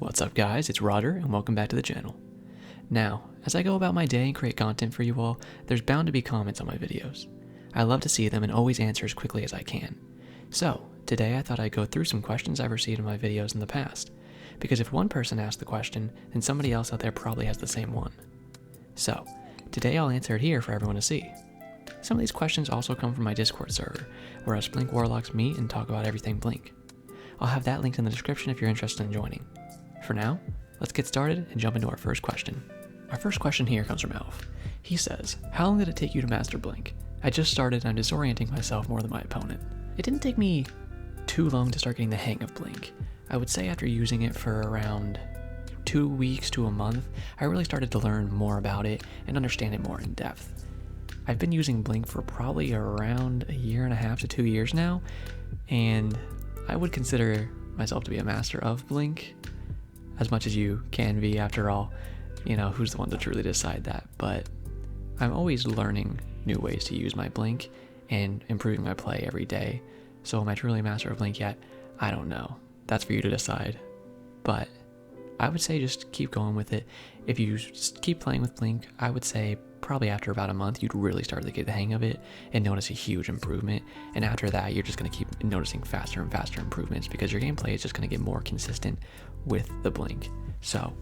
What's up guys, it's Roger and welcome back to the channel. Now, as I go about my day and create content for you all, there's bound to be comments on my videos. I love to see them and always answer as quickly as I can. So, today I thought I'd go through some questions I've received in my videos in the past, because if one person asked the question, then somebody else out there probably has the same one. So, today I'll answer it here for everyone to see. Some of these questions also come from my Discord server, where us Blink Warlocks meet and talk about everything Blink. I'll have that linked in the description if you're interested in joining. For now, let's get started and jump into our first question. Our first question here comes from Elf. He says, how long did it take you to master Blink? I just started and I'm disorienting myself more than my opponent. It didn't take me too long to start getting the hang of Blink. I would say after using it for around 2 weeks to a month, I really started to learn more about it and understand it more in depth. I've been using Blink for probably around 1.5 to 2 years now, and I would consider myself to be a master of Blink, as much as you can be. After all, you know, who's the one to truly decide that? But I'm always learning new ways to use my Blink and improving my play every day. So am I truly a master of Blink yet? I don't know. That's for you to decide. But I would say just keep going with it. If you just keep playing with Blink, I would say probably after about a month, you'd really start to get the hang of it and notice a huge improvement. And after that, you're just going to keep noticing faster and faster improvements because your gameplay is just going to get more consistent with the Blink. So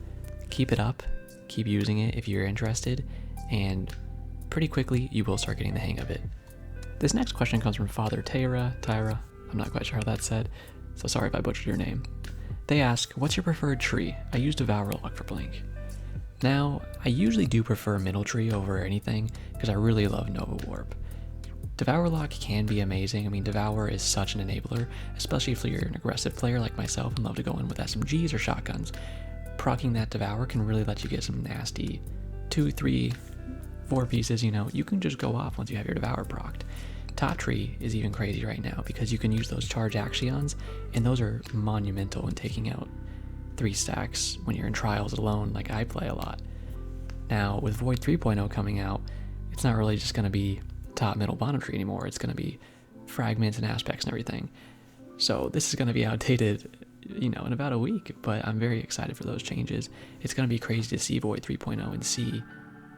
keep it up, keep using it if you're interested, and pretty quickly you will start getting the hang of it. This next question comes from Father Tyra, I'm not quite sure how that's said, so sorry if I butchered your name. They ask, what's your preferred tree? I use Devour Lock for Blink. Now, I usually do prefer Middle Tree over anything because I really love Nova Warp. Devour Lock can be amazing. I mean, Devour is such an enabler, especially if you're an aggressive player like myself and love to go in with SMGs or shotguns. Proccing that Devour can really let you get some nasty 2, 3, 4 pieces, you know. You can just go off once you have your Devour procced. Top Tree is even crazy right now because you can use those charge Axions, and those are monumental in taking out 3 stacks when you're in trials alone, like I play a lot. Now, with Void 3.0 coming out, it's not really just going to be top, middle, bottom tree anymore. It's going to be fragments and aspects and everything. So this is going to be outdated, you know, in about a week, but I'm very excited for those changes. It's going to be crazy to see Void 3.0 and see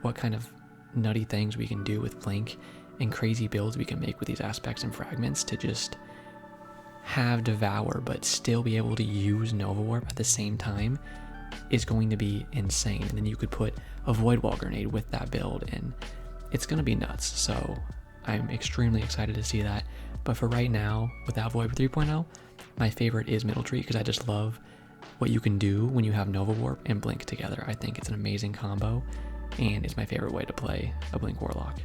what kind of nutty things we can do with Blink and crazy builds we can make with these aspects and fragments to just have Devour but still be able to use Nova Warp at the same time is going to be insane. And then you could put a Void Wall Grenade with that build and it's going to be nuts. So I'm extremely excited to see that. But for right now, without Void 3.0, my favorite is Middle Tree because I just love what you can do when you have Nova Warp and Blink together. I think it's an amazing combo and it's my favorite way to play a Blink Warlock.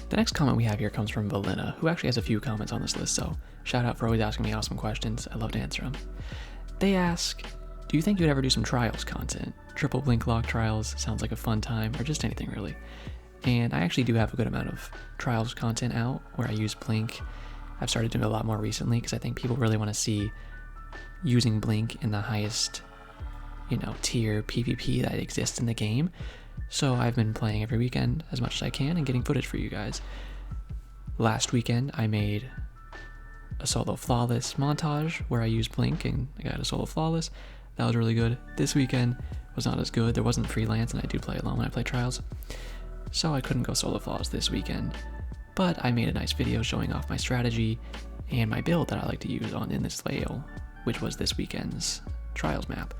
The next comment we have here comes from Valina, who actually has a few comments on this list, so shout out for always asking me awesome questions. I love to answer them. They ask, do you think you'd ever do some trials content? Triple Blink Lock trials sounds like a fun time, or just anything really. And I actually do have a good amount of trials content out where I use Blink. I've started doing it a lot more recently because I think people really want to see using Blink in the highest, you know, tier PvP that exists in the game. So I've been playing every weekend as much as I can and getting footage for you guys. Last weekend I made a solo flawless montage where I used Blink and I got a solo flawless. That was really good. This weekend was not as good. There wasn't freelance and I do play alone when I play trials. So I couldn't go solo flawless this weekend. But I made a nice video showing off my strategy and my build that I like to use on In This Vale, which was this weekend's trials map.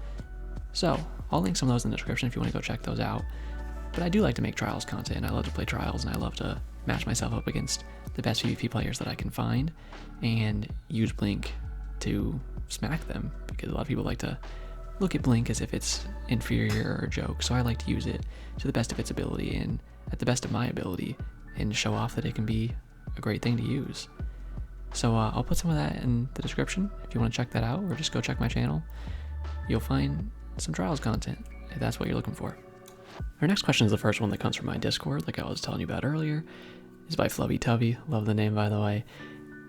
So I'll link some of those in the description if you want to go check those out. But I do like to make trials content. I love to play trials and I love to match myself up against the best PvP players that I can find and use Blink to smack them, because a lot of people like to look at Blink as if it's inferior or a joke. So I like to use it to the best of its ability and at the best of my ability and show off that it can be a great thing to use. So I'll put some of that in the description if you want to check that out, or just go check my channel. You'll find some trials content if that's what you're looking for. Our next question is the first one that comes from my Discord, like I was telling you about earlier. It's by Flubby Tubby, love the name by the way.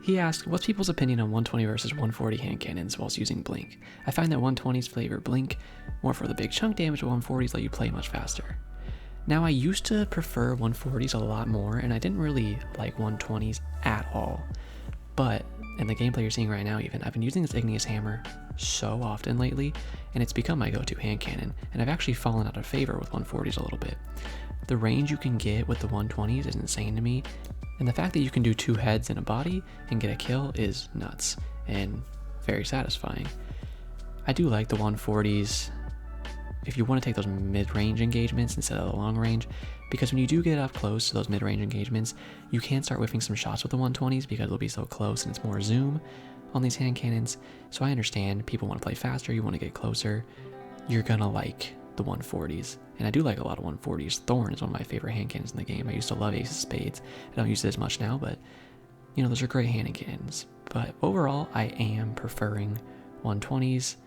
He asked, what's people's opinion on 120 versus 140 hand cannons whilst using Blink? I find that 120s favor Blink more for the big chunk damage, but 140s let you play much faster. Now I used to prefer 140s a lot more, and I didn't really like 120s at all. But and the gameplay you're seeing right now even, I've been using this Igneous Hammer so often lately, and it's become my go-to hand cannon, and I've actually fallen out of favor with 140s a little bit. The range you can get with the 120s is insane to me, and the fact that you can do 2 heads and a body and get a kill is nuts and very satisfying. I do like the 140s if you want to take those mid-range engagements instead of the long range, because when you do get up close to those mid-range engagements, you can start whiffing some shots with the 120s because it'll be so close and it's more zoom on these hand cannons. So I understand people want to play faster, you want to get closer, you're gonna like the 140s. And I do like a lot of 140s. Thorn is one of my favorite hand cannons in the game. I used to love Ace of Spades. I don't use it as much now, but you know, those are great hand cannons. But overall, I am preferring 120s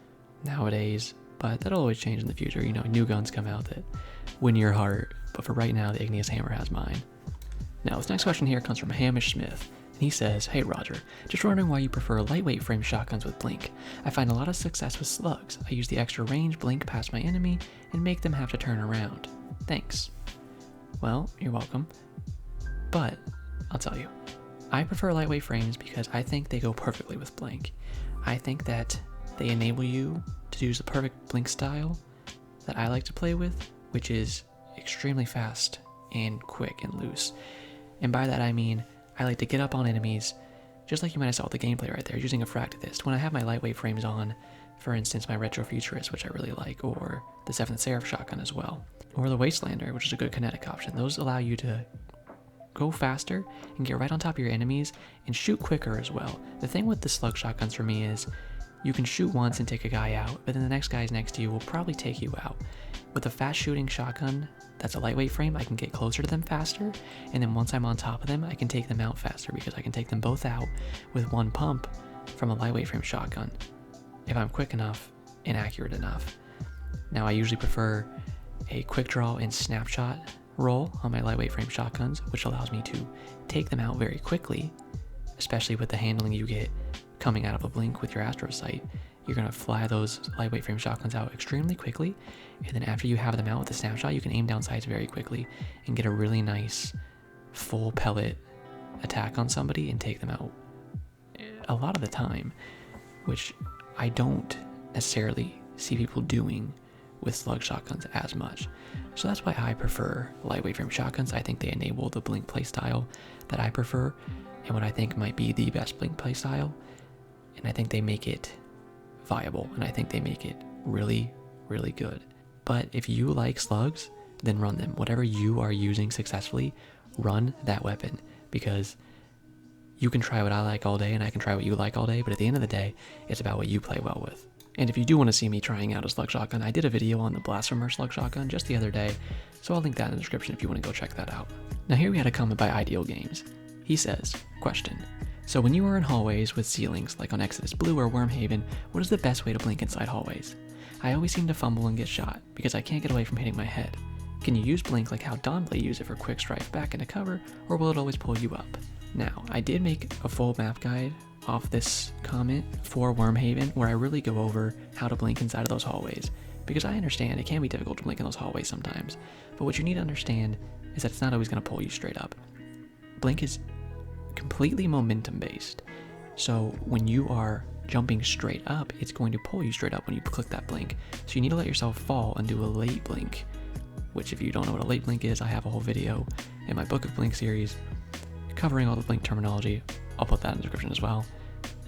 nowadays, but that'll always change in the future. You know, new guns come out that win your heart, but for right now, the Igneous Hammer has mine. Now, this next question here comes from Hamish Smith, and he says, "Hey Roger, just wondering why you prefer lightweight frame shotguns with blink. I find a lot of success with slugs. I use the extra range blink past my enemy and make them have to turn around. Thanks." Well, you're welcome, but I'll tell you, I prefer lightweight frames because I think they go perfectly with blink. I think that they enable you to use the perfect blink style that I like to play with, which is extremely fast and quick and loose. And by that I mean, I like to get up on enemies, just like you might have saw with the gameplay right there, using a Fractithist. When I have my lightweight frames on, for instance my Retrofuturist, which I really like, or the 7th Seraph shotgun as well, or the Wastelander, which is a good kinetic option, those allow you to go faster and get right on top of your enemies and shoot quicker as well. The thing with the slug shotguns for me is, you can shoot once and take a guy out, but then the next guys next to you will probably take you out. With a fast shooting shotgun that's a lightweight frame, I can get closer to them faster, and then once I'm on top of them, I can take them out faster because I can take them both out with one pump from a lightweight frame shotgun, if I'm quick enough and accurate enough. Now I usually prefer a quick draw and snapshot roll on my lightweight frame shotguns, which allows me to take them out very quickly, especially with the handling you get coming out of a blink with your Astro Sight. You're going to fly those lightweight frame shotguns out extremely quickly, and then after you have them out with the snapshot, you can aim down sights very quickly and get a really nice full pellet attack on somebody and take them out a lot of the time, which I don't necessarily see people doing with slug shotguns as much. So that's why I prefer lightweight frame shotguns. I think they enable the blink playstyle that I prefer and what I think might be the best blink playstyle. And I think they make it viable, and I think they make it really, really good. But if you like slugs, then run them. Whatever you are using successfully, run that weapon, because you can try what I like all day and I can try what you like all day, but at the end of the day, it's about what you play well with. And if you do want to see me trying out a slug shotgun, I did a video on the Blasphemer slug shotgun just the other day, so I'll link that in the description if you want to go check that out. Now here we had a comment by Ideal Games. He says, question, so when you are in hallways with ceilings like on Exodus Blue or Wormhaven, what is the best way to blink inside hallways? I always seem to fumble and get shot because I can't get away from hitting my head. Can you use blink like how Dawnblade used it for quick strike back into cover, or will it always pull you up? Now, I did make a full map guide off this comment for Wormhaven where I really go over how to blink inside of those hallways, because I understand it can be difficult to blink in those hallways sometimes, but what you need to understand is that it's not always going to pull you straight up. Blink is completely momentum based, so when you are jumping straight up, it's going to pull you straight up when you click that blink. So you need to let yourself fall and do a late blink, which if you don't know what a late blink is, I have a whole video in my Book of Blink series covering all the blink terminology. I'll put that in the description as well.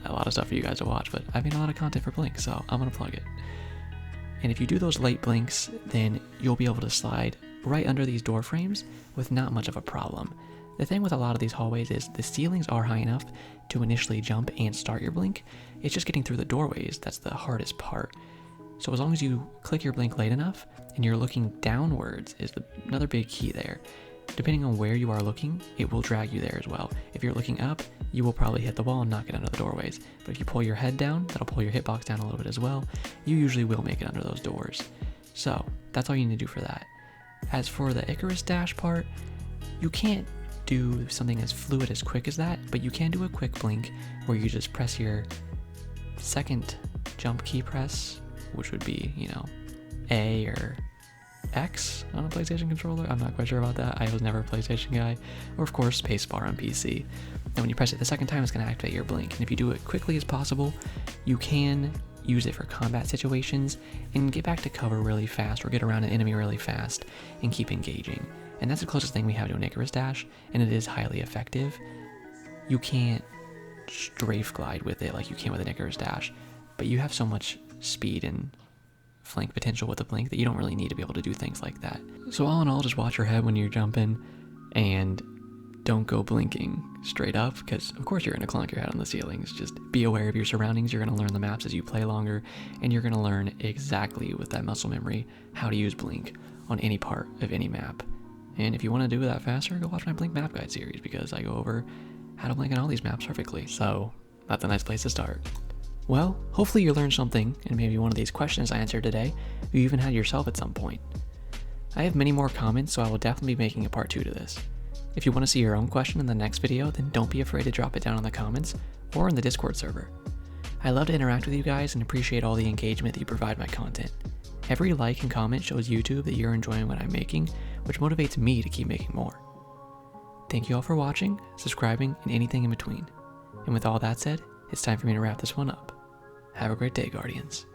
A lot of stuff for you guys to watch, but I've made a lot of content for blink, so I'm gonna plug it. And if you do those late blinks, then you'll be able to slide right under these door frames with not much of a problem. The thing with a lot of these hallways is the ceilings are high enough to initially jump and start your blink. It's just getting through the doorways that's the hardest part. So as long as you click your blink late enough and you're looking downwards is another big key there. Depending on where you are looking, it will drag you there as well. If you're looking up, you will probably hit the wall and not get under the doorways. But if you pull your head down, that'll pull your hitbox down a little bit as well. You usually will make it under those doors. So that's all you need to do for that. As for the Icarus dash part, you can't do something as fluid as quick as that, but you can do a quick blink where you just press your second jump key press, which would be, A or X on a PlayStation controller. I'm not quite sure about that. I was never a PlayStation guy. Or of course, spacebar on PC. And when you press it the second time, it's going to activate your blink. And if you do it quickly as possible, you can use it for combat situations and get back to cover really fast or get around an enemy really fast and keep engaging. And that's the closest thing we have to an Icarus Dash, and it is highly effective. You can't strafe glide with it like you can with an Icarus Dash, but you have so much speed and flank potential with the blink that you don't really need to be able to do things like that. So all in all, just watch your head when you're jumping and don't go blinking straight up, because of course you're going to clunk your head on the ceilings. Just be aware of your surroundings. You're going to learn the maps as you play longer, and you're going to learn exactly with that muscle memory how to use blink on any part of any map. And if you want to do that faster, go watch my Blink Map Guide series, because I go over how to blink on all these maps perfectly. So that's a nice place to start. Well, hopefully you learned something, and maybe one of these questions I answered today, you even had yourself at some point. I have many more comments, so I will definitely be making a part 2 to this. If you want to see your own question in the next video, then don't be afraid to drop it down in the comments or in the Discord server. I love to interact with you guys and appreciate all the engagement that you provide my content. Every like and comment shows YouTube that you're enjoying what I'm making, which motivates me to keep making more. Thank you all for watching, subscribing, and anything in between. And with all that said, it's time for me to wrap this one up. Have a great day, Guardians.